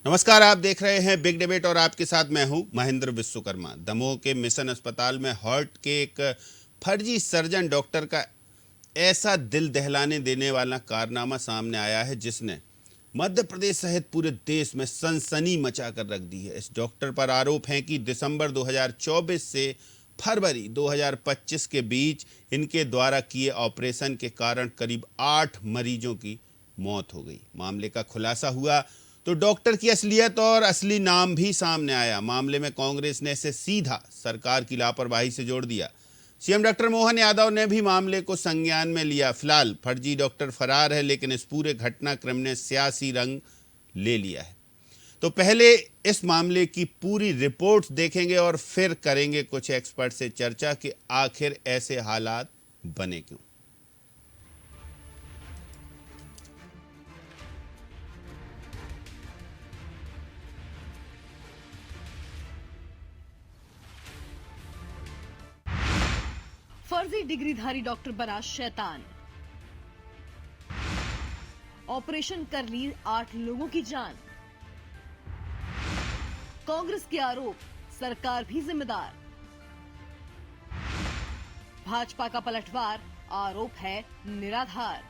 नमस्कार, आप देख रहे हैं बिग डिबेट और आपके साथ मैं हूं महेंद्र विश्वकर्मा। दमोह के मिशन अस्पताल में हार्ट के एक फर्जी सर्जन डॉक्टर का ऐसा दिल दहलाने देने वाला कारनामा सामने आया है जिसने मध्य प्रदेश सहित पूरे देश में सनसनी मचा कर रख दी है। इस डॉक्टर पर आरोप है कि दिसंबर 2024 से फरवरी 2025 के बीच इनके द्वारा किए ऑपरेशन के कारण करीब 8 मरीजों की मौत हो गई। मामले का खुलासा हुआ तो डॉक्टर की असलियत और असली नाम भी सामने आया। मामले में कांग्रेस ने इसे सीधा सरकार की लापरवाही से जोड़ दिया। सीएम डॉक्टर मोहन यादव ने भी मामले को संज्ञान में लिया। फिलहाल फर्जी डॉक्टर फरार है, लेकिन इस पूरे घटनाक्रम ने सियासी रंग ले लिया है। तो पहले इस मामले की पूरी रिपोर्ट देखेंगे और फिर करेंगे कुछ एक्सपर्ट से चर्चा कि आखिर ऐसे हालात बने क्यों। फर्जी डिग्रीधारी डॉक्टर बना शैतान। ऑपरेशन कर ली 8 लोगों की जान। कांग्रेस के आरोप, सरकार भी जिम्मेदार। भाजपा का पलटवार, आरोप है निराधार।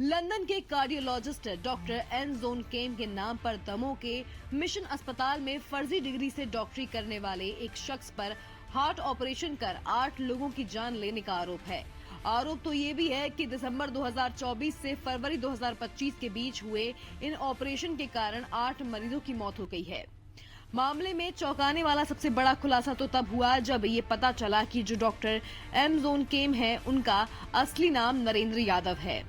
लंदन के कार्डियोलॉजिस्ट डॉक्टर एन जोन केम के नाम पर दमोह के मिशन अस्पताल में फर्जी डिग्री से डॉक्टरी करने वाले एक शख्स पर हार्ट ऑपरेशन कर 8 लोगों की जान लेने का आरोप है। आरोप तो ये भी है कि दिसंबर 2024 से फरवरी 2025 के बीच हुए इन ऑपरेशन के कारण 8 मरीजों की मौत हो गई है। मामले में चौंकाने वाला सबसे बड़ा खुलासा तो तब हुआ जब ये पता चला कि जो डॉक्टर एम जोन केम है उनका असली नाम नरेंद्र यादव है।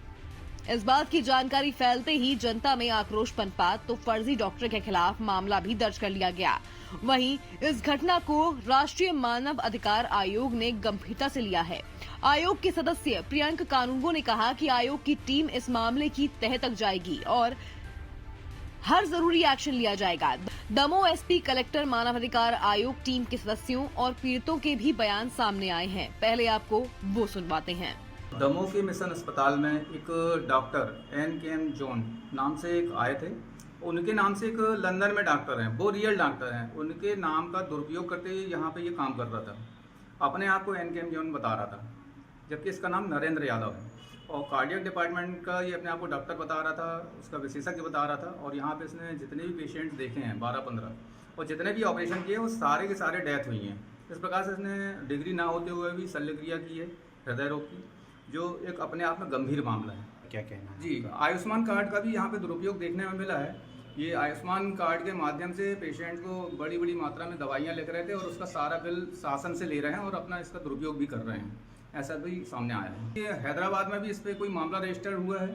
इस बात की जानकारी फैलते ही जनता में आक्रोश पनपा तो फर्जी डॉक्टर के खिलाफ मामला भी दर्ज कर लिया गया। वहीं इस घटना को राष्ट्रीय मानव अधिकार आयोग ने गंभीरता से लिया है। आयोग के सदस्य प्रियंक कानूनगो ने कहा कि आयोग की टीम इस मामले की तह तक जाएगी और हर जरूरी एक्शन लिया जाएगा। दमोह एसपी, कलेक्टर, मानवाधिकार आयोग टीम के सदस्यों और पीड़ितों के भी बयान सामने आए हैं। पहले आपको वो सुनवाते हैं। दमोह के मिशन अस्पताल में एक डॉक्टर एन के एम जॉन नाम से एक आए थे। उनके नाम से एक लंदन में डॉक्टर हैं, वो रियल डॉक्टर हैं। उनके नाम का दुरुपयोग करते हुए यहाँ पे ये काम कर रहा था। अपने आप को एन के एम जॉन बता रहा था, जबकि इसका नाम नरेंद्र यादव है। और कार्डियक डिपार्टमेंट का ये अपने आप को डॉक्टर बता रहा था, उसका विशेषज्ञ बता रहा था। और यहाँ पे इसने जितने भी पेशेंट्स देखे हैं 12-15, और जितने भी ऑपरेशन किए वो सारे के सारे डेथ हुई हैं। इस प्रकार से इसने डिग्री ना होते हुए भी शल्य क्रिया की है हृदय रोग की, जो एक अपने आप में गंभीर मामला है। क्या कहना है? जी, आयुष्मान कार्ड का भी यहाँ पे दुरुपयोग देखने में मिला है। ये आयुष्मान कार्ड के माध्यम से पेशेंट को बड़ी बड़ी मात्रा में दवाइयाँ लिख रहे थे और उसका सारा बिल शासन से ले रहे हैं और अपना इसका दुरुपयोग भी कर रहे हैं, ऐसा भी सामने आया है। ये हैदराबाद में भी इस पर कोई मामला रजिस्टर हुआ है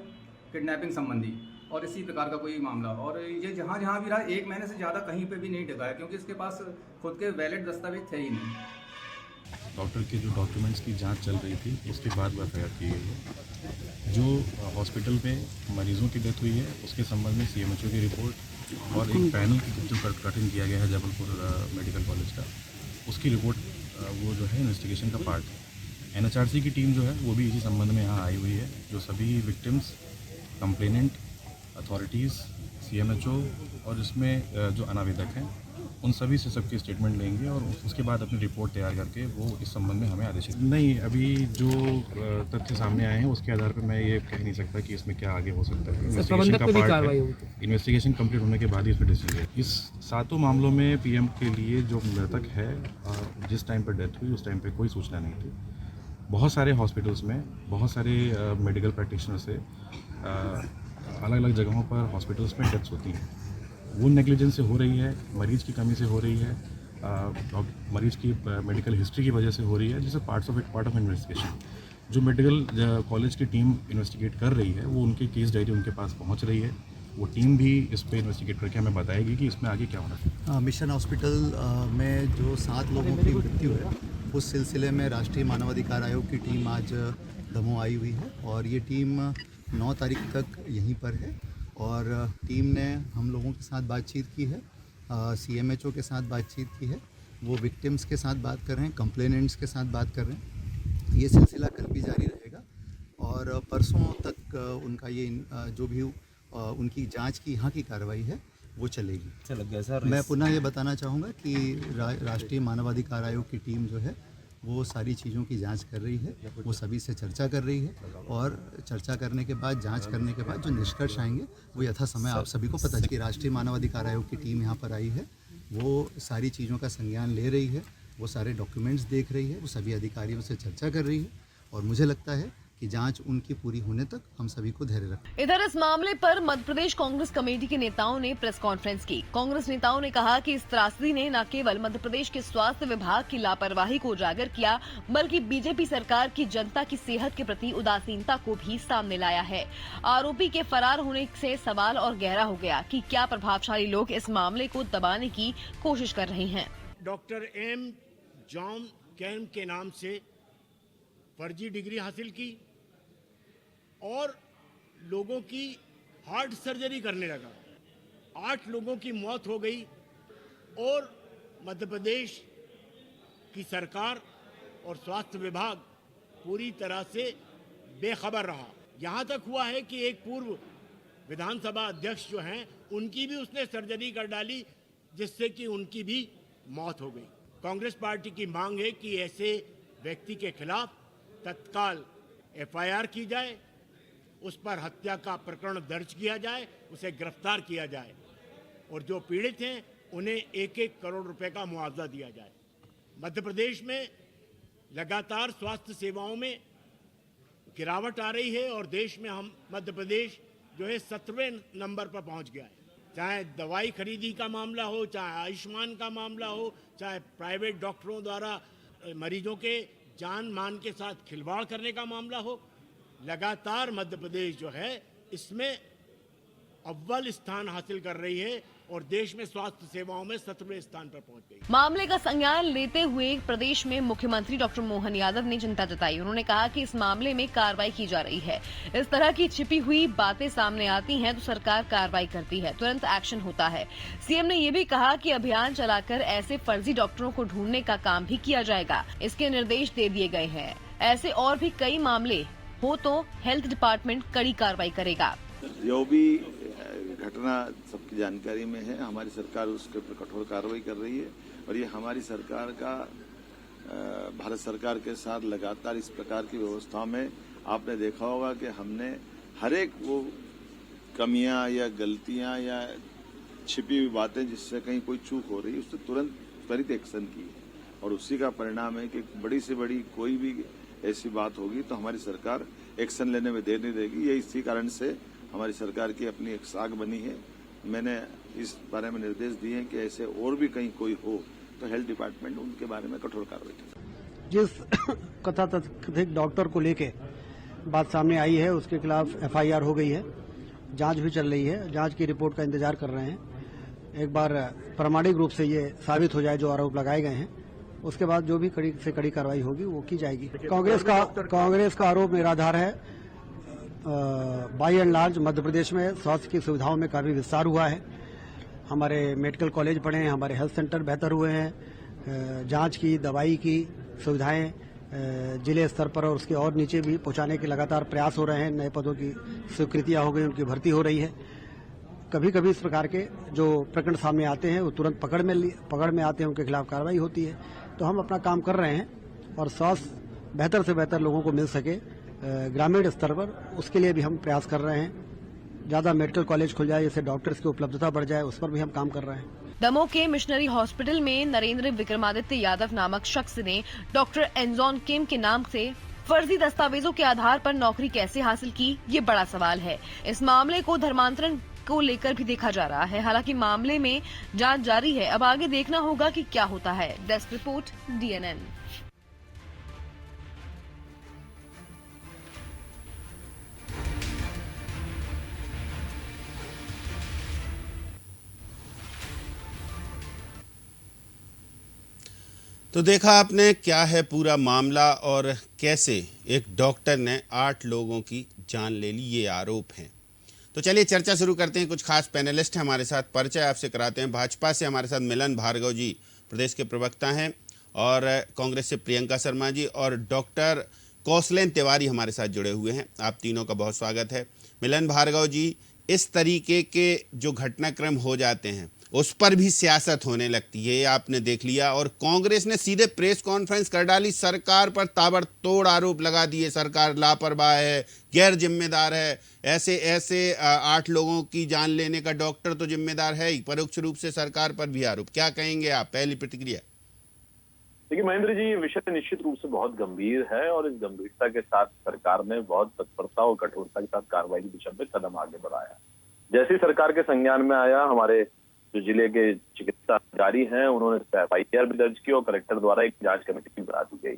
किडनैपिंग संबंधी, और इसी प्रकार का कोई मामला। और ये जहाँ जहाँ भी रहा 1 महीने से ज़्यादा कहीं पर भी नहीं टिका है, क्योंकि इसके पास खुद के वैलिड दस्तावेज थे ही नहीं। डॉक्टर के जो डॉक्यूमेंट्स की जांच चल रही थी उसके बाद एफआईआर की गई है। जो हॉस्पिटल में मरीजों की डेथ हुई है उसके संबंध में सीएमएचओ की रिपोर्ट और एक पैनल जो गठन किया गया है जबलपुर मेडिकल कॉलेज का, उसकी रिपोर्ट वो जो है इन्वेस्टिगेशन का पार्ट है। एनएचआरसी की टीम जो है वो भी इसी संबंध में यहाँ आई हुई है। जो सभी विक्टिम्स, कंप्लेनेंट, अथॉरिटीज़, सीएमएचओ और इसमें जो अनावेदक हैं उन सभी से सबके स्टेटमेंट लेंगे और उसके बाद अपनी रिपोर्ट तैयार करके वो इस संबंध में हमें आदेशित। नहीं, अभी जो तथ्य सामने आए हैं उसके आधार पर मैं ये कह नहीं सकता कि इसमें क्या आगे हो सकता है। इन्वेस्टिगेशन का पार्ट है, इन्वेस्टिगेशन कंप्लीट होने के बाद ही इसमें डिसीजन है। इस 7 मामलों में पीएम के लिए जो मृतक है, जिस टाइम पर डेथ हुई उस टाइम पर कोई सूचना नहीं थी। बहुत सारे हॉस्पिटल्स में बहुत सारे मेडिकल प्रैक्टिशनर से अलग अलग जगहों पर हॉस्पिटल्स में डेथ्स होती हैं। वो नेग्लिजेंस से हो रही है, मरीज की कमी से हो रही है, मरीज की मेडिकल हिस्ट्री की वजह से हो रही है, जिसे पार्ट ऑफ इन्वेस्टिगेशन। जो मेडिकल कॉलेज की टीम इन्वेस्टिगेट कर रही है वो उनकी केस डायरी उनके पास पहुंच रही है। वो टीम भी इस पर इन्वेस्टिगेट करके हमें बताएगी कि इसमें आगे क्या होना है। मिशन हॉस्पिटल में जो 7 लोगों की मृत्यु है उस सिलसिले में राष्ट्रीय मानवाधिकार आयोग की टीम आज दमोह आई हुई है और ये टीम 9 तारीख तक यहीं पर है। और टीम ने हम लोगों के साथ बातचीत की है, सीएमएचओ के साथ बातचीत की है, वो विक्टिम्स के साथ बात कर रहे हैं, कंप्लेनेंट्स के साथ बात कर रहे हैं। ये सिलसिला कल भी जारी रहेगा और परसों तक उनका ये जो भी उनकी जांच की यहाँ की कार्रवाई है वो चलेगी। अच्छा लग गया सर। मैं पुनः ये बताना चाहूँगा कि राष्ट्रीय मानवाधिकार आयोग की टीम जो है वो सारी चीज़ों की जांच कर रही है, वो सभी से चर्चा कर रही है और चर्चा करने के बाद, जांच करने के बाद जो निष्कर्ष आएंगे वो यथा समय आप सभी को पता है कि राष्ट्रीय मानवाधिकार आयोग की टीम यहाँ पर आई है, वो सारी चीज़ों का संज्ञान ले रही है, वो सारे डॉक्यूमेंट्स देख रही है, वो सभी अधिकारियों से चर्चा कर रही है और मुझे लगता है कि जांच उनकी पूरी होने तक हम सभी को धैर्य रखें। इधर इस मामले पर मध्य प्रदेश कांग्रेस कमेटी के नेताओं ने प्रेस कॉन्फ्रेंस की। कांग्रेस नेताओं ने कहा कि इस त्रासदी ने न केवल मध्य प्रदेश के स्वास्थ्य विभाग की लापरवाही को उजागर किया, बल्कि बीजेपी सरकार की जनता की सेहत के प्रति उदासीनता को भी सामने लाया है। आरोपी के फरार होने से सवाल और गहरा हो गया कि क्या प्रभावशाली लोग इस मामले को दबाने की कोशिश कर रहे हैं। डॉक्टर एम जॉन कैम के नाम से फर्जी डिग्री हासिल की और लोगों की हार्ट सर्जरी करने लगा। 8 लोगों की मौत हो गई और मध्य प्रदेश की सरकार और स्वास्थ्य विभाग पूरी तरह से बेखबर रहा। यहाँ तक हुआ है कि एक पूर्व विधानसभा अध्यक्ष जो हैं उनकी भी उसने सर्जरी कर डाली, जिससे कि उनकी भी मौत हो गई। कांग्रेस पार्टी की मांग है कि ऐसे व्यक्ति के खिलाफ तत्काल एफआईआर की जाए, उस पर हत्या का प्रकरण दर्ज किया जाए, उसे गिरफ्तार किया जाए और जो पीड़ित हैं उन्हें 1-1 करोड़ रुपए का मुआवजा दिया जाए। मध्य प्रदेश में लगातार स्वास्थ्य सेवाओं में गिरावट आ रही है और देश में हम मध्य प्रदेश जो है 17वें नंबर पर पहुंच गया है। चाहे दवाई खरीदी का मामला हो, चाहे आयुष्मान का मामला हो, चाहे प्राइवेट डॉक्टरों द्वारा मरीजों के जान मान के साथ खिलवाड़ करने का मामला हो, लगातार मध्य प्रदेश जो है इसमें अव्वल स्थान हासिल कर रही है और देश में स्वास्थ्य सेवाओं में 17वें स्थान पर पहुंच गई। मामले का संज्ञान लेते हुए प्रदेश में मुख्यमंत्री डॉक्टर मोहन यादव ने चिंता जताई। उन्होंने कहा कि इस मामले में कार्रवाई की जा रही है। इस तरह की छिपी हुई बातें सामने आती हैं तो सरकार कार्रवाई करती है, तुरंत एक्शन होता है। सीएम ने ये भी कहा कि अभियान चलाकर ऐसे फर्जी डॉक्टरों को ढूंढने का काम भी किया जाएगा। इसके निर्देश दे दिए गए हैं। ऐसे और भी कई मामले हो तो हेल्थ डिपार्टमेंट कड़ी कार्रवाई करेगा। जो भी घटना सबकी जानकारी में है, हमारी सरकार उसके ऊपर कठोर कार्रवाई कर रही है और ये हमारी सरकार का भारत सरकार के साथ लगातार इस प्रकार की व्यवस्थाओं में आपने देखा होगा कि हमने हर एक वो कमियां या गलतियां या छिपी हुई बातें जिससे कहीं कोई चूक हो रही है उससे तुरंत त्वरित एक्शन की और उसी का परिणाम है कि बड़ी से बड़ी कोई भी ऐसी बात होगी तो हमारी सरकार एक्शन लेने में देर नहीं देगी। ये इसी कारण से हमारी सरकार की अपनी एक साख बनी है। मैंने इस बारे में निर्देश दिए हैं कि ऐसे और भी कहीं कोई हो तो हेल्थ डिपार्टमेंट उनके बारे में कठोर कार्रवाई करे। जिस कथित डॉक्टर को लेके बात सामने आई है उसके खिलाफ एफआईआर हो गई है, जांच भी चल रही है, जांच की रिपोर्ट का इंतजार कर रहे हैं। एक बार प्रामाणिक रूप से ये साबित हो जाए जो आरोप लगाए गए हैं, उसके बाद जो भी कड़ी से कड़ी कार्रवाई होगी वो की जाएगी। कांग्रेस का आरोप निराधार है। By and large Madhya Pradesh में स्वास्थ्य की सुविधाओं में काफी विस्तार हुआ है। हमारे मेडिकल कॉलेज बने हैं, हमारे हेल्थ सेंटर बेहतर हुए हैं, जांच की, दवाई की सुविधाएं जिले स्तर पर और उसके और नीचे भी पहुंचाने के लगातार प्रयास हो रहे हैं। नए पदों की स्वीकृतियां हो गई, उनकी भर्ती हो रही है। कभी कभी इस प्रकार के जो प्रकरण सामने आते हैं वो तुरंत पकड़ में आते हैं, उनके खिलाफ कार्रवाई होती है। तो हम अपना काम कर रहे हैं और स्वास्थ्य बेहतर से बेहतर लोगों को मिल सके ग्रामीण स्तर पर, उसके लिए भी हम प्रयास कर रहे हैं। ज्यादा मेडिकल कॉलेज खुल जाए, जैसे डॉक्टर्स की उपलब्धता बढ़ जाए, उस पर भी हम काम कर रहे हैं। दमोह के मिशनरी हॉस्पिटल में नरेंद्र विक्रमादित्य यादव नामक शख्स ने डॉक्टर एनजॉन किम के नाम से फर्जी दस्तावेजों के आधार पर नौकरी कैसे हासिल की, ये बड़ा सवाल है। इस मामले को धर्मांतरण को लेकर भी देखा जा रहा है। हालांकि मामले में जांच जारी है, अब आगे देखना होगा कि क्या होता है। Desk report DNN। तो देखा आपने क्या है पूरा मामला और कैसे एक डॉक्टर ने 8 लोगों की जान ले ली, ये आरोप हैं। तो चलिए चर्चा शुरू करते हैं। कुछ खास पैनलिस्ट हैं हमारे साथ, परिचय आपसे कराते हैं। भाजपा से हमारे साथ मिलन भार्गव जी प्रदेश के प्रवक्ता हैं और कांग्रेस से प्रियंका शर्मा जी और डॉक्टर कौशलेन तिवारी हमारे साथ जुड़े हुए हैं। आप तीनों का बहुत स्वागत है। मिलन भार्गव जी, इस तरीके के जो घटनाक्रम हो जाते हैं उस पर भी सियासत होने लगती है, ये आपने देख लिया। और कांग्रेस ने सीधे प्रेस कॉन्फ्रेंस कर डाली, सरकार पर ताबड़तोड़ आरोप लगा दिए, सरकार लापरवाह है, गैर जिम्मेदार है। ऐसे ऐसे 8 लोगों की जान लेने का डॉक्टर तो जिम्मेदार है ही, परोक्ष रूप से सरकार पर भी आरोप। क्या कहेंगे आप, पहली प्रतिक्रिया? देखिए महेंद्र जी, ये विषय निश्चित रूप से बहुत गंभीर है और इस गंभीरता के साथ सरकार ने बहुत तत्परता और कठोरता के साथ कार्रवाई की दिशा में कदम आगे बढ़ाया। जैसे ही सरकार के संज्ञान में आया, हमारे जो जिले के चिकित्सा अधिकारी हैं उन्होंने FIR भी दर्ज की और कलेक्टर द्वारा एक जांच कमेटी भी बना दी गई।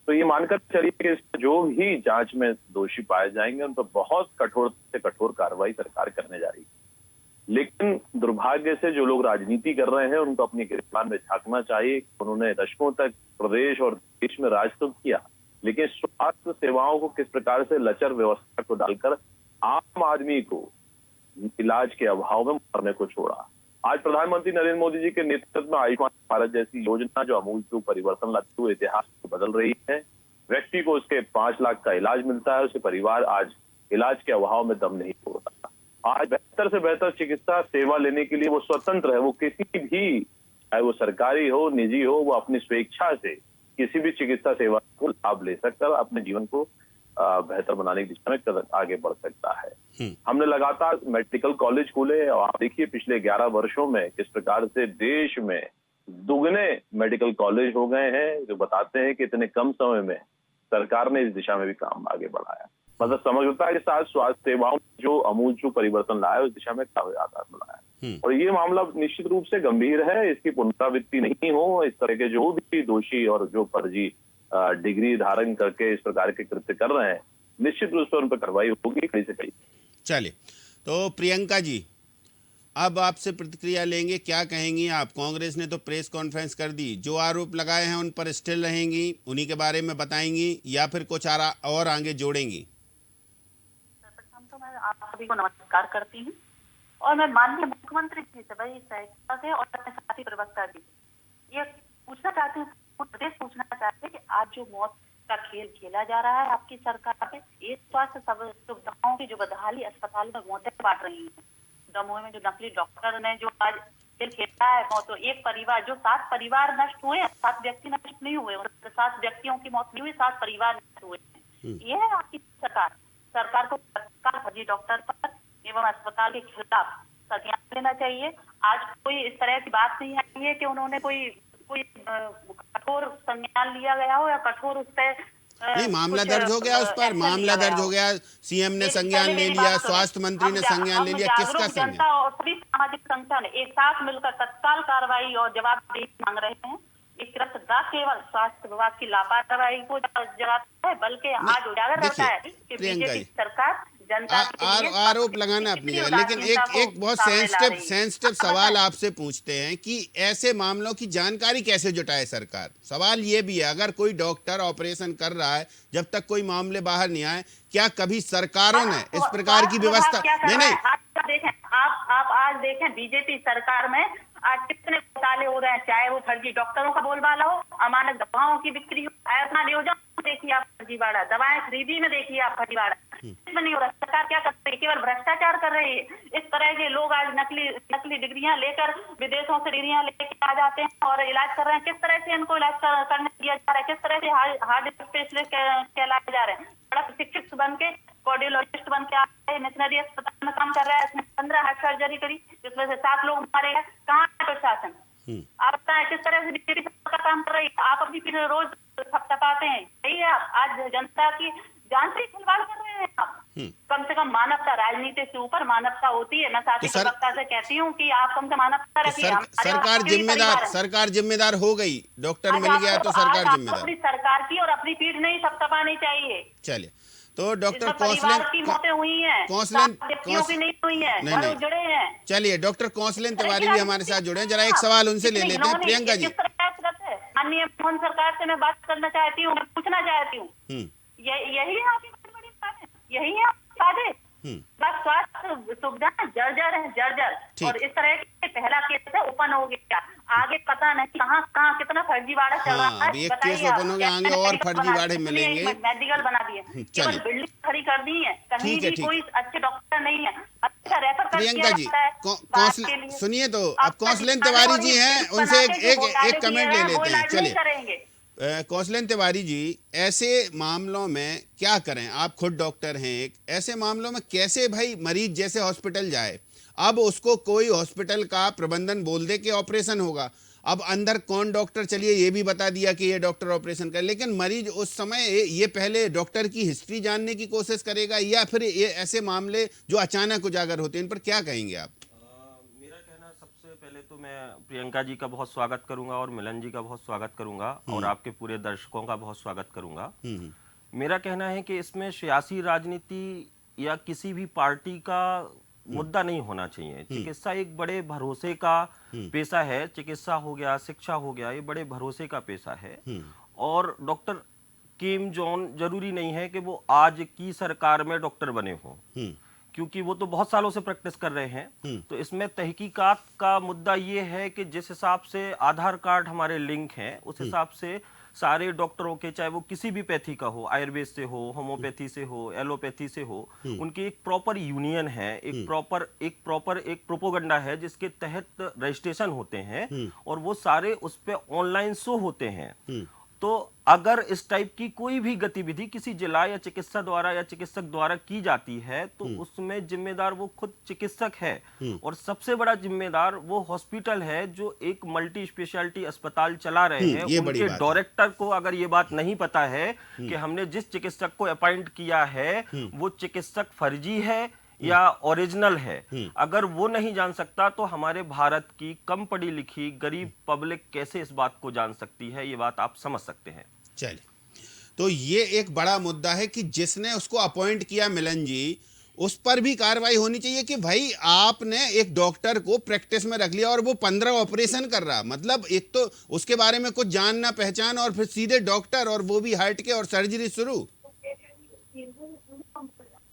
तो ये मानकर चलिए कि जो भी जांच में दोषी पाए जाएंगे उन पर बहुत कठोर से कठोर कार्रवाई सरकार करने जा रही है। लेकिन दुर्भाग्य से जो लोग राजनीति कर रहे हैं उनको अपनी गिरफ्तार में झांकना चाहिए। उन्होंने दशकों तक प्रदेश और देश में राज तो किया, लेकिन स्वास्थ्य सेवाओं को किस प्रकार से लचर व्यवस्था को डालकर आम आदमी को इलाज के अभाव में मरने को छोड़ा। आज प्रधानमंत्री नरेंद्र मोदी जी के नेतृत्व में आयुष्मान भारत जैसी योजना जो अमूलचूल परिवर्तन लाते हुए इतिहास को बदल रही है, व्यक्ति को उसके 5 लाख का इलाज मिलता है, उसके परिवार आज इलाज के अभाव में दम नहीं तोड़ता। आज बेहतर से बेहतर चिकित्सा सेवा लेने के लिए वो स्वतंत्र है। वो किसी भी, चाहे वो सरकारी हो निजी हो, वो अपनी स्वेच्छा से किसी भी चिकित्सा सेवा को लाभ ले सकता है, अपने जीवन को बेहतर बनाने की दिशा में कदम आगे बढ़ सकता है। हमने लगातार मेडिकल कॉलेज खोले और आप देखिए पिछले 11 वर्षों में किस प्रकार से देश में दुगने मेडिकल कॉलेज हो गए हैं, जो बताते हैं कि इतने कम समय में सरकार ने इस दिशा में भी काम आगे बढ़ाया। मतलब समग्रता के साथ स्वास्थ्य सेवाओं जो अमूलचूल परिवर्तन लाया उस दिशा में काफी आधार बढ़ाया। और ये मामला निश्चित रूप से गंभीर है, इसकी पुनरावृत्ति नहीं हो। इस तरह के जो भी दोषी और जो फर्जी डिग्री धारण करके इस प्रकार के कृत्य कर रहे हैं, निश्चित रूप से उन पर कार्रवाई होगी कड़ी से कड़ी। चलिए, तो प्रियंका जी अब आपसे प्रतिक्रिया लेंगे, क्या कहेंगी आप? कांग्रेस ने तो प्रेस कॉन्फ्रेंस कर दी, जो आरोप लगाए हैं उन पर स्टिल रहेंगी, उन्हीं के बारे में बताएंगी या फिर कुछ और आगे जोड़ेंगी? तो मैं आप सभी को नमस्कार करती हूँ और मैं माननीय मुख्यमंत्री जी से बड़ी सहजता से और अपने साथी प्रवक्ता जी ये पूछना चाहती हूँ, प्रदेश पूछना चाहते हैं कि आज जो मौत का खेल खेला जा रहा है आपकी सरकार में, ये स्वास्थ्य सुविधाओं की जो बदहाली अस्पताल में मौतें बांट रही है। दमोह में जो नकली डॉक्टर ने जो आज खेल खेला है, मौत एक परिवार, जो 7 परिवार नष्ट हुए, 7 व्यक्ति नष्ट नहीं हुए, 7 व्यक्तियों की मौत नहीं हुई, 7 परिवार नष्ट हुए। ये है आपकी सरकार को तत्काल फर्जी डॉक्टर पर एवं अस्पताल के खिलाफ संज्ञान लेना चाहिए। आज कोई इस तरह की बात नहीं आई है कि उन्होंने कोई कठोर संज्ञान लिया गया हो या कठोर उस पर नहीं, मामला दर्ज हो गया, उस पर मामला दर्ज हो गया, सीएम ने संज्ञान ले लिया, स्वास्थ्य मंत्री ने संज्ञान ले लिया, किसका संज्ञान? जनता और सभी सामाजिक संगठन एक साथ मिलकर तत्काल कार्रवाई और जवाबदेही मांग रहे हैं। एक तरफ न केवल स्वास्थ्य विभाग की लापरवाही को जगाता है, बल्कि आज उजागर रहता है कि बीजेपी सरकार जनता आरोप लगाना अपनी जगह, लेकिन एक बहुत सेंसिटिव सवाल आपसे पूछते हैं कि ऐसे मामलों की जानकारी कैसे जुटाए सरकार? सवाल ये भी है, अगर कोई डॉक्टर ऑपरेशन कर रहा है, जब तक कोई मामले बाहर नहीं आए, क्या कभी सरकारों ने इस प्रकार की व्यवस्था नहीं? आप आज देखें बीजेपी सरकार में आज कितने घोटाले हो रहे हैं, चाहे वो फर्जी डॉक्टरों का बोलबाला हो, अमानक दवाओं की बिक्री हो, आयुष्मान योजना देखिए आप फर्जीवाड़ा, दवाएं खरीदी में देखिए आप फर्जीवाड़ा, इसमें नहीं हो रहा। सरकार क्या कर रही है? केवल भ्रष्टाचार कर रही है। इस तरह के लोग आज नकली डिग्रियां लेकर विदेशों से डिग्रियां लेकर आ जाते हैं और इलाज कर रहे हैं। किस तरह से इनको इलाज करने दिया जा रहा है? किस तरह से हार्ट स्पेशलिस्ट कहलाए जा रहे हैं? बड़ा प्रशिक्षित बन के कार्डियोलॉजिस्ट बन के आए, मिशनरी अस्पताल में काम कर रहा है, इसमें 15 हार्ट सर्जरी करी, जिसमें से 7 लोग मारे गए। कहाँ है प्रशासन? आप बताएं किस तरह से बीजेपी सरकार काम कर रही है? आप अपनी फिर रोज थपथपाते हैं, सही है? आप आज जनता की जान से खिलवाड़ कर रहे हैं आप। कम से कम मानवता, राजनीति से ऊपर मानवता होती है। मैं साथी प्रवक्ता से कहती हूँ कि आप कम से मानवता रखिए। सरकार जिम्मेदार हो गई, डॉक्टर मिल गया तो सरकार जिम्मेदार। अपनी सरकार की और अपनी पीठ नहीं थपथपानी चाहिए। चलिए, तो डॉक्टर कौंसलेन की मौतें हुई हैं, की नहीं हुई हैं, जुड़े हैं। चलिए, डॉक्टर कौंसलेन तिवारी भी हमारे साथ जुड़े हैं, जरा एक सवाल उनसे ले लेते हैं। प्रियंका जी, माननीय मोहन सरकार से मैं बात करना चाहती हूँ, मैं पूछना चाहती हूँ, यही है आपकी बड़ी बात, यही है आपकी बात? बस स्वास्थ्य सुविधाएं जर्जर है, जर्जर। और इस तरह के पहला केस ओपन हो गया, आगे पता नहीं कहाँ कितना फर्जीवाड़ा चल रहा है। बताइए, आगे और फर्जीवाड़े मिलेंगे। मेडिकल बना दिए, केवल बिल्डिंग खड़ी कर दी है, कहीं भी कोई अच्छे डॉक्टर नहीं है। अच्छा रेफर प्रियंका जी, जाता है बात के लिए। सुनिए तो, अब अब कौशलेन तक तिवारी जी हैं, बना उनसे के जो घोटाले एक कमेंट किए ले हैं, वो लेते हैं। इलाज नहीं चलिए करेंगे। कौशलेन तिवारी जी, ऐसे मामलों में क्या करें? आप खुद डॉक्टर हैं, एक ऐसे मामलों में कैसे भाई मरीज जैसे हॉस्पिटल जाए? अब उसको कोई हॉस्पिटल का प्रबंधन बोल दे कि ऑपरेशन होगा, अब अंदर कौन डॉक्टर, चलिए ये भी बता दिया कि ये डॉक्टर ऑपरेशन कर, लेकिन मरीज उस समय ये पहले डॉक्टर की हिस्ट्री जानने की कोशिश करेगा, या फिर ये ऐसे मामले जो अचानक उजागर होते हैं, इन पर क्या कहेंगे आप? मेरा कहना, सबसे पहले तो मैं प्रियंका जी का बहुत स्वागत करूंगा और मिलन जी का बहुत स्वागत करूंगा और आपके पूरे दर्शकों का बहुत स्वागत करूंगा। मेरा कहना है कि इसमें सियासी राजनीति या किसी भी पार्टी का मुद्दा नहीं होना चाहिए। चिकित्सा एक बड़े भरोसे का पेशा है। चिकित्सा हो गया, शिक्षा हो गया, ये बड़े भरोसे का पेशा है। और डॉक्टर किम जॉन जरूरी नहीं है कि वो आज की सरकार में डॉक्टर बने हों, क्योंकि वो तो बहुत सालों से प्रैक्टिस कर रहे हैं। तो इसमें तहकीकात का मुद्दा ये है कि जिस हिसाब से आधार कार्ड हमारे लिंक हैं, उस हिसाब से सारे डॉक्टरों के, चाहे वो किसी भी पैथी का हो, आयुर्वेद से हो, होम्योपैथी से हो, एलोपैथी से हो, उनकी एक प्रॉपर यूनियन है, एक प्रोपोगंडा है जिसके तहत रजिस्ट्रेशन होते हैं और वो सारे उस पे ऑनलाइन शो होते हैं। तो अगर इस टाइप की कोई भी गतिविधि किसी जिला या चिकित्सा द्वारा या चिकित्सक द्वारा की जाती है, तो उसमें जिम्मेदार वो खुद चिकित्सक है और सबसे बड़ा जिम्मेदार वो हॉस्पिटल है जो एक मल्टी स्पेशलिटी अस्पताल चला रहे हैं। उनके डायरेक्टर को अगर ये बात नहीं पता है कि हमने जिस चिकित्सक को अपॉइंट किया है वो चिकित्सक फर्जी है या ओरिजिनल है, अगर वो नहीं जान सकता तो हमारे भारत की कम पढ़ी लिखी गरीब पब्लिक कैसे इस बात को जान सकती है? ये बात आप समझ सकते हैं। चलिए, तो ये एक बड़ा मुद्दा है कि जिसने उसको अपॉइंट किया मिलन जी, उस पर भी कार्रवाई होनी चाहिए कि भाई आपने एक डॉक्टर को प्रैक्टिस में रख लिया और वो 15 ऑपरेशन कर रहा, मतलब एक तो उसके बारे में कुछ जानना पहचान और फिर सीधे डॉक्टर, और वो भी हार्ट के, और सर्जरी शुरू।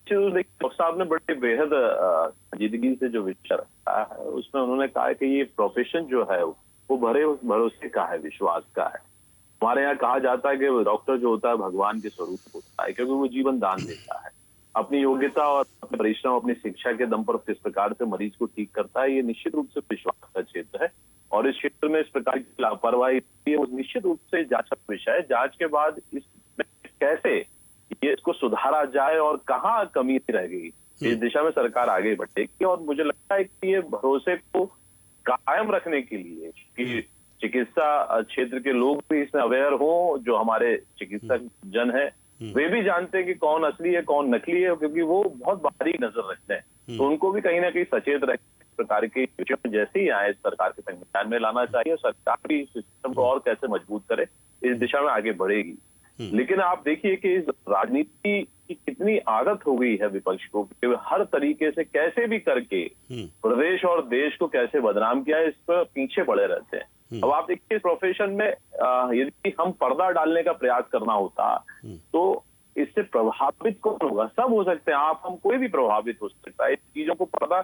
डॉक्टर साहब ने बड़े बेहद संजीदगी से जो विचार रखा है, उसमें उन्होंने कहा कि ये प्रोफेशन जो है वो भरोसे का है, विश्वास का है। हमारे यहाँ कहा जाता है कि डॉक्टर जो होता है भगवान के स्वरूप होता है, क्योंकि वो जीवन दान देता है। अपनी योग्यता और परिश्रम, अपनी शिक्षा के दम पर किस प्रकार से मरीज को ठीक करता है, ये निश्चित रूप से विश्वास का क्षेत्र है। और इस क्षेत्र में इस प्रकार की लापरवाही निश्चित रूप से जांच का विषय है। जांच के बाद इसमें कैसे ये इसको सुधारा जाए और कहाँ कमी रह गई, इस दिशा में सरकार आगे बढ़ेगी। और मुझे लगता है कि ये भरोसे को कायम रखने के लिए कि चिकित्सा क्षेत्र के लोग भी इसमें अवेयर हो, जो हमारे चिकित्सक जन है वे भी जानते हैं कि कौन असली है कौन नकली है, क्योंकि वो बहुत बारीक नजर रखते हैं। तो उनको भी कहीं ना कहीं सचेत रख प्रकार के विषयों में जैसे ही आए सरकार के संज्ञान में लाना चाहिए। सरकार भी सिस्टम को और कैसे मजबूत करे, इस दिशा में आगे बढ़ेगी। लेकिन आप देखिए कि इस राजनीति की कितनी आदत हो गई है विपक्ष को, कि हर तरीके से कैसे भी करके प्रदेश और देश को कैसे बदनाम किया है, इस पर पीछे पड़े रहते हैं। अब आप देखिए, इस प्रोफेशन में यदि हम पर्दा डालने का प्रयास करना होता तो इससे प्रभावित कौन होगा? सब हो सकते हैं, आप हम कोई भी प्रभावित हो सकता है। इस चीजों को पर्दा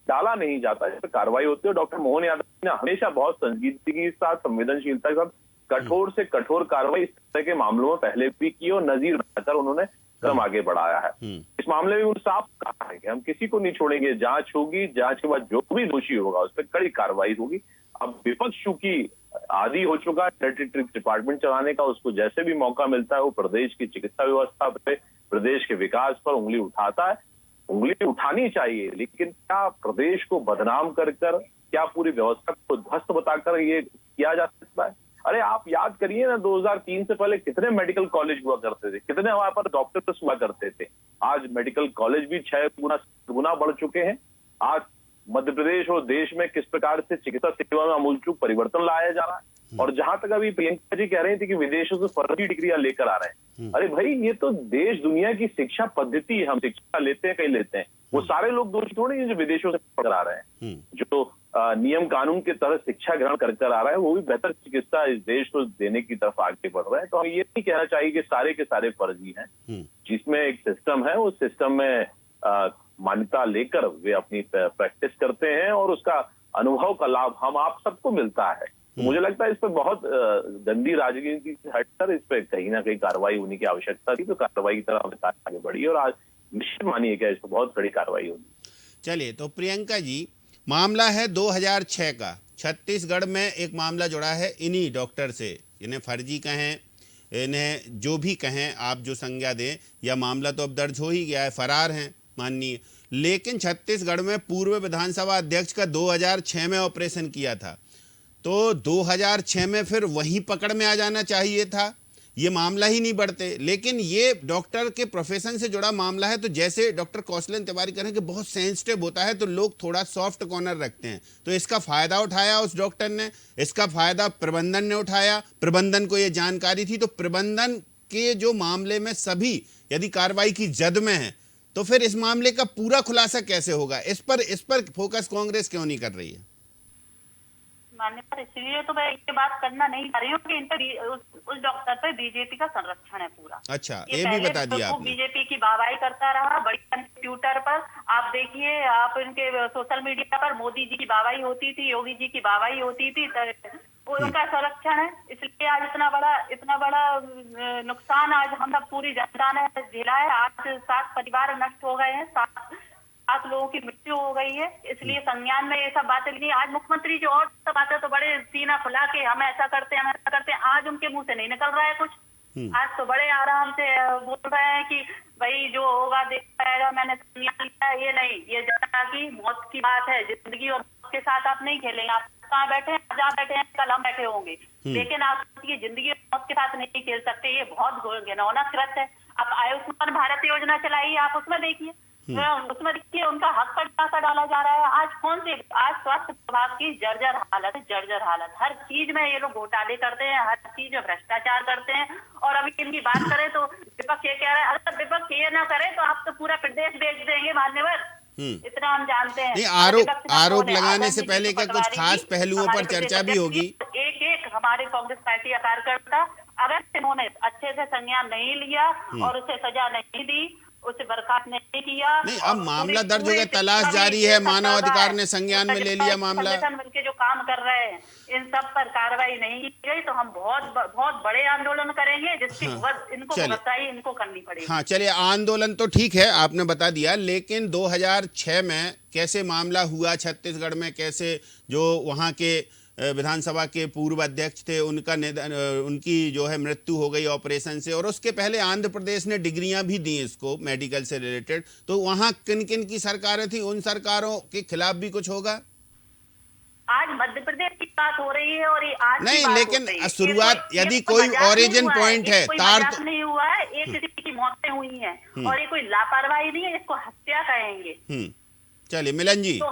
डाला नहीं जाता, इस पर कार्रवाई होती है। डॉक्टर मोहन यादव ने हमेशा बहुत संजीदगी के साथ, संवेदनशीलता के साथ कठोर से कठोर कार्रवाई इस तरह के मामलों में पहले भी की और नजीर बनाकर उन्होंने क्रम आगे बढ़ाया है। इस मामले में उन्होंने साफ कहा है कि हम किसी को नहीं छोड़ेंगे, जांच होगी, जांच के बाद जो भी दोषी होगा उस पर कड़ी कार्रवाई होगी। अब विपक्ष चूंकि आदी हो चुका है डिपार्टमेंट चलाने का, उसको जैसे भी मौका मिलता है वो प्रदेश की चिकित्सा व्यवस्था पे, प्रदेश के विकास पर उंगली उठाता है। उंगली उठानी चाहिए, लेकिन क्या प्रदेश को बदनाम कर क्या पूरी व्यवस्था को ध्वस्त बताकर ये किया जा सकता है? अरे आप याद करिए ना, 2003 से पहले कितने मेडिकल कॉलेज हुआ करते थे, कितने वहां पर डॉक्टर्स हुआ करते थे। आज मेडिकल कॉलेज भी 6 गुना बढ़ चुके हैं। आज मध्य प्रदेश और देश में किस प्रकार से चिकित्सा सेवा में आमूलचूल परिवर्तन लाया जा रहा है। और जहां तक अभी प्रियंका जी कह रही थी कि विदेशों से फर्जी डिग्रियां लेकर आ रहे हैं, अरे भाई ये तो देश दुनिया की शिक्षा पद्धति है। हम शिक्षा लेते हैं, कहीं लेते हैं, वो सारे लोग दोषी थोड़ी हैं जो विदेशों से पढ़कर आ रहे हैं। जो नियम कानून के तहत शिक्षा ग्रहण कर आ रहा है, वो भी बेहतर चिकित्सा इस देश को देने की तरफ आगे बढ़ रहे हैं। तो हम ये नहीं कहना चाहिए कि सारे के सारे फर्जी हैं। जिसमें एक सिस्टम है, उस सिस्टम में मान्यता लेकर वे अपनी प्रैक्टिस करते हैं और उसका अनुभव का लाभ हम आप सबको मिलता है। मुझे लगता है इस पर बहुत गंदी राजनीति से हटकर इस पर कहीं ना कहीं कार्रवाई होने की आवश्यकता थी। तो कार्रवाई की तरफ आगे बढ़ी और आज निश्चित मानिए क्या इस पर बहुत बड़ी कार्रवाई होगी। चलिए, तो प्रियंका जी, मामला है 2006 का। छत्तीसगढ़ में एक मामला जुड़ा है इन्हीं डॉक्टर से। इन्हें फर्जी कहें, इन्हें जो भी कहें आप, जो संज्ञा दें, या मामला तो अब दर्ज हो ही गया है, फरार हैं माननीय। लेकिन छत्तीसगढ़ में पूर्व विधानसभा अध्यक्ष का 2006 में ऑपरेशन किया था, तो 2006 में फिर वहीं पकड़ में आ जाना चाहिए था, ये मामला ही नहीं बढ़ते। लेकिन ये डॉक्टर के प्रोफेशन से जुड़ा मामला है, तो जैसे डॉक्टर कौशलेन तिवारी कह रहे हैं कि बहुत सेंसिटिव होता है, तो लोग थोड़ा सॉफ्ट कॉर्नर रखते हैं। तो इसका फायदा उठाया उस डॉक्टर ने, इसका फायदा प्रबंधन ने उठाया। प्रबंधन को ये जानकारी थी, तो प्रबंधन के जो मामले में सभी यदि कार्रवाई की जद में है, तो फिर इस मामले का पूरा खुलासा कैसे होगा? इस पर फोकस कांग्रेस क्यों नहीं कर रही है? मानने पर इसलिए तो मैं ये बात करना नहीं चाह रही हूँ कि इन पर उस डॉक्टर पे बीजेपी का संरक्षण है पूरा। अच्छा, ये भी बता दिया आपने। बीजेपी की वाहवाही करता रहा बड़ी ट्विटर पर। आप देखिए, आप इनके सोशल मीडिया पर मोदी जी की वाहवाही होती थी, योगी जी की वाहवाही होती थी, वो उनका संरक्षण है। इसलिए आज इतना बड़ा नुकसान आज हम सब पूरी जनता ने झेला है। आज 7 परिवार नष्ट हो गए हैं, 7 लोगों की मृत्यु हो गई है। इसलिए संज्ञान में ये सब बातें नहीं। आज मुख्यमंत्री जो और सब बातें तो बड़े सीना फुला के हम ऐसा करते हैं, आज उनके मुंह से नहीं निकल रहा है कुछ। आज तो बड़े आराम से बोल रहे हैं कि भाई जो होगा देखा जाएगा, मैंने संज्ञान लिया। ये नहीं, ये जनता की मौत की बात है। जिंदगी और मौत के साथ आप नहीं खेलेंगे। आप कहाँ बैठे हैं, जहाँ बैठे हैं, कल हम बैठे होंगे, लेकिन आप की जिंदगी और मौत के साथ नहीं खेल सकते। ये बहुत घिनौना कृत्य है। आप आयुष्मान भारत योजना चलाइए, आप उसमें देखिए, उसमें देखिए उनका हक पर पैसा डाला जा रहा है। आज स्वास्थ्य विभाग की जर्जर हालत। हर चीज में ये लोग घोटाले करते हैं, हर चीज में भ्रष्टाचार करते हैं। और अभी इनकी बात करें तो विपक्ष ये कह रहा है, अगर विपक्ष ये ना करे तो आप तो पूरा प्रदेश बेच देंगे मान्यवर। इतना हम जानते हैं। नहीं, आरोप लगाने से पहले क्या कुछ खास पहलुओं पर चर्चा भी होगी? एक हमारे कांग्रेस पार्टी का कार्यकर्ता, अगर इन्होंने अच्छे से संज्ञान नहीं लिया और उसे सजा नहीं दी, उसे बर्खास्त नहीं किया। नहीं, अब मामला दर्ज हो गया, तलाश जारी है, मानव अधिकार ने संज्ञान में ले लिया मामला। मिलकर जो काम कर रहे हैं, इन सब पर कार्रवाई नहीं की गई तो हम बहुत बड़े आंदोलन करेंगे, जिसकी इनको भुगताई इनको करनी पड़ेगी। हाँ, चलिए, आंदोलन तो ठीक है, आपने बता दिया, लेकिन 2006 में कैसे मामला हुआ छत्तीसगढ़ में, कैसे जो वहाँ के विधानसभा के पूर्व अध्यक्ष थे उनकी जो है मृत्यु हो गई ऑपरेशन से, और उसके पहले आंध्र प्रदेश ने डिग्रियां भी दी इसको मेडिकल से रिलेटेड, तो वहां किन किन की सरकारें थी, उन सरकारों के खिलाफ भी कुछ होगा? आज मध्य प्रदेश की बात हो रही है और ये आज नहीं, लेकिन शुरुआत यदि कोई ओरिजिन पॉइंट है, तार नहीं हुआ है, एक किसी की मौतें हुई हैं और ये कोई लापरवाही नहीं है, इसको हत्या कहेंगे। चलिए मिलन जी, तो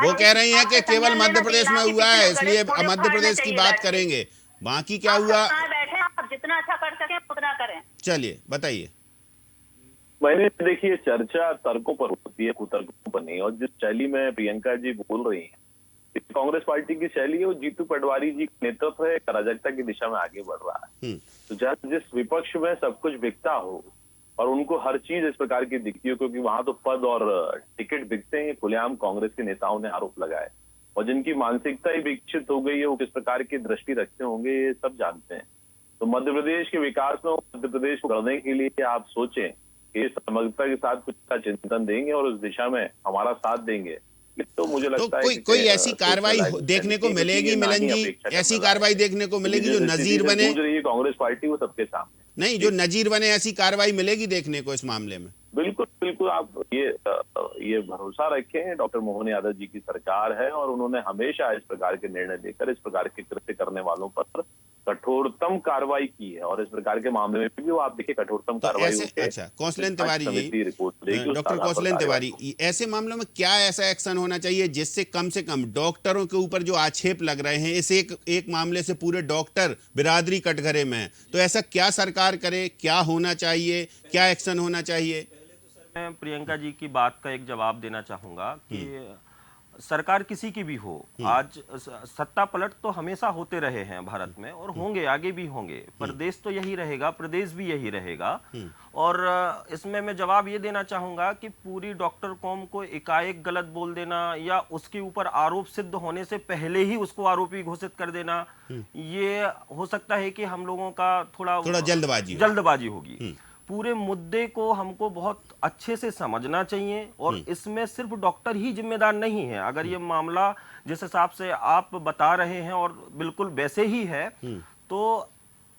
वो कह रही हैं कि केवल मध्य प्रदेश में हुआ है, इसलिए मध्य प्रदेश की बात करेंगे, बाकी क्या हुआ? बैठे आप जितना अच्छा कर सके उतना करें। चलिए बताइए। मैंने देखिए, चर्चा तर्कों पर होती है, कुतर्कों पर नहीं। और जिस शैली में प्रियंका जी बोल रही हैं, कांग्रेस पार्टी की शैली है, वो जीतू पटवारी जी का नेतृत्व है, अराजकता की दिशा में आगे बढ़ रहा है। तो जिस विपक्ष में सब कुछ बिकता हो और उनको हर चीज इस प्रकार की दिखती हो, क्योंकि वहां तो पद और टिकट बिकते हैं, खुलेआम कांग्रेस के नेताओं ने आरोप लगाए, और जिनकी मानसिकता ही विकसित हो गई है, वो किस प्रकार की दृष्टि रखते होंगे ये सब जानते हैं। तो मध्य प्रदेश के विकास में, मध्य प्रदेश को करने के लिए आप सोचें कि समग्रता के साथ कुछ का चिंतन देंगे और उस दिशा में हमारा साथ देंगे, तो मुझे लगता है कोई ऐसी कार्रवाई देखने को मिलेगी मिलन जी, ऐसी कार्रवाई देखने को मिलेगी जो नजीर बने? कांग्रेस पार्टी वो सबके सामने नहीं, जो नजीर बने, ऐसी कार्रवाई मिलेगी देखने को इस मामले में? बिल्कुल बिल्कुल, आप ये भरोसा रखें, डॉक्टर मोहन यादव जी की सरकार है और उन्होंने हमेशा इस प्रकार के निर्णय लेकर इस प्रकार के कृत्य करने वालों पर कठोरतम कार्रवाई की है, और इस प्रकार के मामले में भी वो आप देखिए कठोरतम कार्रवाई। अच्छा, कौशलेन तिवारी जी, डॉक्टर कौशलेन तिवारी, ऐसे मामलों में क्या ऐसा एक्शन होना चाहिए जिससे कम से कम डॉक्टरों के ऊपर जो आक्षेप लग रहे हैं, इस एक मामले से पूरे डॉक्टर बिरादरी कटघरे में है, तो ऐसा क्या सरकार करे, क्या होना चाहिए, क्या एक्शन होना चाहिए? मैं प्रियंका जी की बात का एक जवाब देना चाहूंगा कि सरकार किसी की भी हो, आज सत्ता पलट तो हमेशा होते रहे हैं भारत में और होंगे, आगे भी होंगे। प्रदेश तो यही रहेगा, प्रदेश भी यही रहेगा। और इसमें मैं जवाब ये देना चाहूंगा कि पूरी डॉक्टर कौम को एकाएक गलत बोल देना या उसके ऊपर आरोप सिद्ध होने से पहले ही उसको आरोपी घोषित कर देना, ये हो सकता है कि हम लोगों का थोड़ा जल्दबाजी होगी। पूरे मुद्दे को हमको बहुत अच्छे से समझना चाहिए और इसमें सिर्फ डॉक्टर ही जिम्मेदार नहीं है। अगर ये मामला जिस हिसाब से आप बता रहे हैं और बिल्कुल वैसे ही है, तो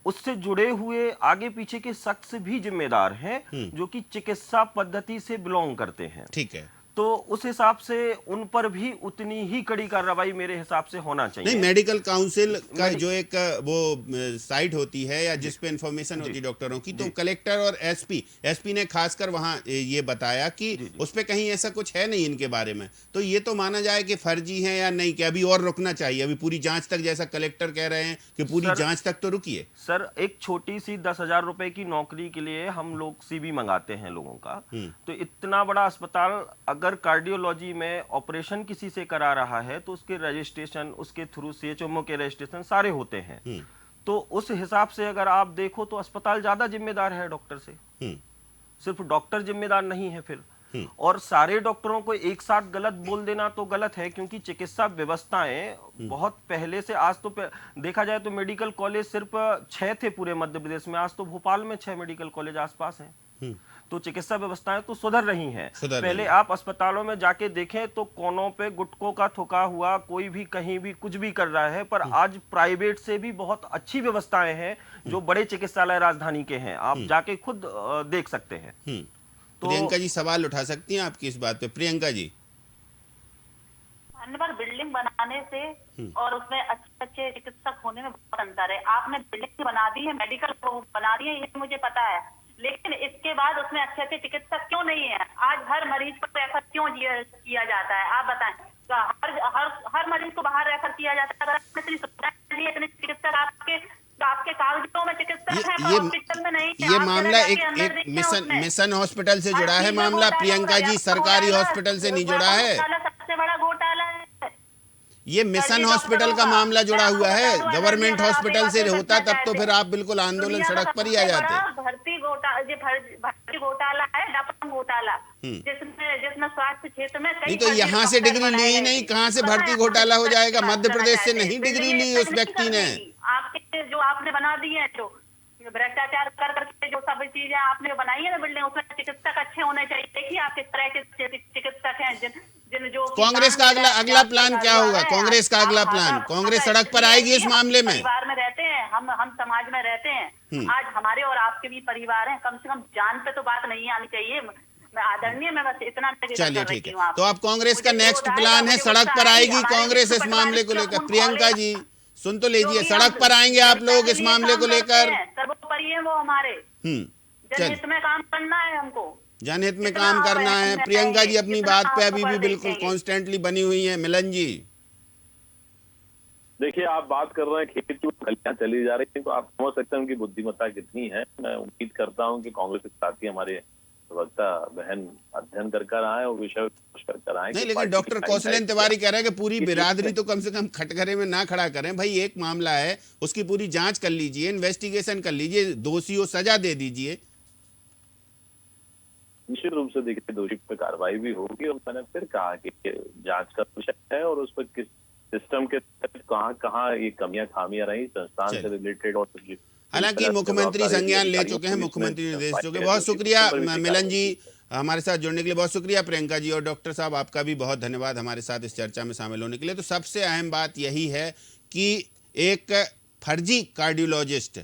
उससे जुड़े हुए आगे पीछे के शख्स भी जिम्मेदार हैं जो कि चिकित्सा पद्धति से बिलोंग करते हैं। ठीक है, तो उस हिसाब से उन पर भी उतनी ही कड़ी कार्रवाई मेरे हिसाब से होना चाहिए। नहीं, मेडिकल काउंसिल का जो एक वो साइट होती है या जिस पे इंफॉर्मेशन होती है डॉक्टरों की, तो कलेक्टर और एसपी ने खासकर वहां ये बताया कि उस पे कहीं ऐसा कुछ है नहीं इनके बारे में। तो ये तो माना जाए कि फर्जी है या नहीं, कि अभी और रुकना चाहिए, अभी पूरी जांच तक, जैसा कलेक्टर कह रहे हैं कि पूरी जांच तक तो रुकिए। सर, एक छोटी सी 10,000 रुपए की नौकरी के लिए हम लोग सीवी मंगाते हैं लोगों का, तो इतना बड़ा अस्पताल अगर कार्डियोलॉजी में ऑपरेशन किसी से करा रहा है तो उसके रजिस्ट्रेशन, उसके थ्रू सीएचएमओ के रजिस्ट्रेशन सारे होते हैं। तो उस हिसाब से अगर आप देखो तो अस्पताल ज्यादा जिम्मेदार है डॉक्टर से, सिर्फ डॉक्टर जिम्मेदार नहीं है फिर। और सारे डॉक्टरों को एक साथ गलत बोल देना तो गलत है, क्योंकि चिकित्सा व्यवस्थाएं बहुत पहले से, आज तो देखा जाए तो मेडिकल कॉलेज सिर्फ 6 थे पूरे मध्य प्रदेश में, आज तो भोपाल में 6 मेडिकल कॉलेज आसपास हैं। तो चिकित्सा व्यवस्थाएं तो सुधर रही हैं। पहले आप अस्पतालों में जाके देखें तो कोनों पे गुटकों का थुका हुआ कोई भी कहीं भी कुछ भी कर रहा है, पर आज प्राइवेट से भी बहुत अच्छी व्यवस्थाएं हैं जो बड़े चिकित्सालय राजधानी के हैं, आप जाके खुद देख सकते हैं। तो प्रियंका जी सवाल उठा सकती हैं आपकी इस बात पे? प्रियंका जी, बिल्डिंग बनाने से और उसमें अच्छे चिकित्सक होने में बहुत अंतर है। आपने बिल्डिंग बना दी है, मेडिकल बना दी है, ये मुझे पता है, लेकिन इसके बाद उसमें अच्छे चिकित्सक क्यों नहीं है? आज हर मरीज को रेफर क्यों किया जाता है, आप बताएं? हर मरीज को बाहर रेफर किया जाता है। अगर इतनी सुविधा लिए इतने चिकित्सक आपके कागजों में चिकित्सक है, हॉस्पिटल में नहीं है। ये मामला एक मिशन हॉस्पिटल से जुड़ा है मामला, प्रियंका जी, सरकारी हॉस्पिटल से नहीं जुड़ा है। सबसे बड़ा घोटाला है ये मिशन हॉस्पिटल का मामला जुड़ा हुआ है। गवर्नमेंट हॉस्पिटल से होता तब तो फिर आप बिल्कुल आंदोलन सड़क पर ही आ जाते। भर्ती घोटाला है, डॉक्टर घोटाला, जिसमें स्वास्थ्य क्षेत्र में नहीं, तो यहाँ से डिग्री ली ही नहीं, कहाँ से भर्ती घोटाला हो जाएगा? मध्य प्रदेश से नहीं डिग्री ली उस व्यक्ति ने। आपके जो आपने बना दी है, जो भ्रष्टाचार करके जो सब चीजें आपने बनाई है ना बिल्डिंग, उसमें चिकित्सक अच्छे होने चाहिए। देखिए आप किस तरह के चिकित्सक हैं जिन जो कांग्रेस का अगला प्लान क्या होगा? कांग्रेस का अगला प्लान, कांग्रेस सड़क पर आएगी इस मामले में? परिवार में रहते हैं हम समाज में रहते हैं। आज हमारे और आपके भी परिवार हैं, कम से कम जान पे तो बात नहीं आनी चाहिए। मैं आदरणीय, मैं बस इतना। चलिए ठीक है, तो आप कांग्रेस का नेक्स्ट प्लान है, सड़क पर आएगी कांग्रेस इस मामले को लेकर? प्रियंका जी सुन तो लीजिए, सड़क पर आएंगे आप लोग इस मामले को लेकर? सर्वोपरि है वो हमारे, जनहित में काम करना है हमको, जनहित में काम करना है। प्रियंका जी अपनी बात पे अभी भी बिल्कुल कॉन्स्टेंटली बनी हुई है। मिलन जी, देखिए आप बात कर रहे हैं खेत की फलियां चली जा रही है, तो आप समझ सकते हैं उनकी बुद्धिमत्ता कितनी है। मैं उम्मीद करता हूं कि कांग्रेस के साथी हमारे प्रवक्ता बहन अध्ययन कर आए और विषय कर आए। नहीं, लेकिन डॉक्टर कौशलेंद्र तिवारी कह रहे हैं कि पूरी बिरादरी तो कम से कम खटखरे में ना खड़ा करें। भाई एक मामला है, उसकी पूरी जांच कर लीजिए, इन्वेस्टिगेशन कर लीजिए, दोषियों सजा दे दीजिए। निश्चित रूप से देखिए दोषी पे कार्रवाई भी होगी, और मैंने फिर कहा कि जांच का विषय है और उस पर किस सिस्टम के कहाँ ये कमियां खामियां रही संस्थान से रिलेटेड। और हालांकि मुख्यमंत्री संज्ञान ले चुके हैं, मुख्यमंत्री निर्देश चुके। बहुत शुक्रिया मिलन जी हमारे साथ जुड़ने के लिए, बहुत शुक्रिया प्रियंका जी, और डॉक्टर साहब आपका भी बहुत धन्यवाद हमारे साथ इस चर्चा में शामिल होने के लिए। तो सबसे अहम बात यही है कि एक फर्जी कार्डियोलॉजिस्ट,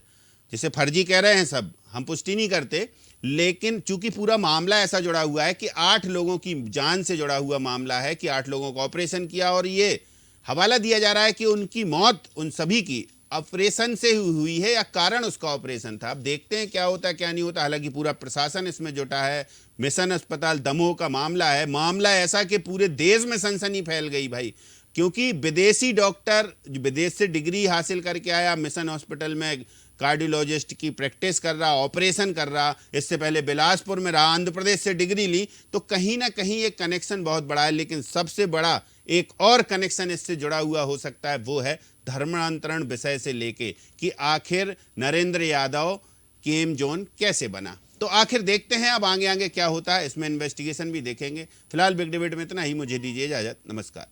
जिसे फर्जी कह रहे हैं सब, हम पुष्टि नहीं करते, लेकिन चूंकि पूरा मामला ऐसा जुड़ा हुआ है कि 8 लोगों की जान से जुड़ा हुआ मामला है कि 8 लोगों का ऑपरेशन किया, और ये हवाला दिया जा रहा है कि उनकी मौत उन सभी की ऑपरेशन से हुई है या कारण उसका ऑपरेशन था। अब देखते हैं क्या होता है क्या नहीं होता। हालांकि पूरा प्रशासन इसमें जुटा है। मिशन अस्पताल दमोह का मामला है, मामला ऐसा कि पूरे देश में सनसनी फैल गई भाई, क्योंकि विदेशी डॉक्टर विदेश से डिग्री हासिल करके आया, मिशन हॉस्पिटल में कार्डियोलॉजिस्ट की प्रैक्टिस कर रहा, ऑपरेशन कर रहा, इससे पहले बिलासपुर में रहा, आंध्र प्रदेश से डिग्री ली, तो कहीं ना कहीं एक कनेक्शन बहुत बड़ा है। लेकिन सबसे बड़ा एक और कनेक्शन इससे जुड़ा हुआ हो सकता है, वो है धर्मांतरण विषय से लेके कि आखिर नरेंद्र यादव केम जोन कैसे बना। तो आखिर देखते हैं अब आगे आगे क्या होता है, इसमें इन्वेस्टिगेशन भी देखेंगे। फिलहाल बिग डिबेट में इतना ही, मुझे दीजिए इजाजत, नमस्कार।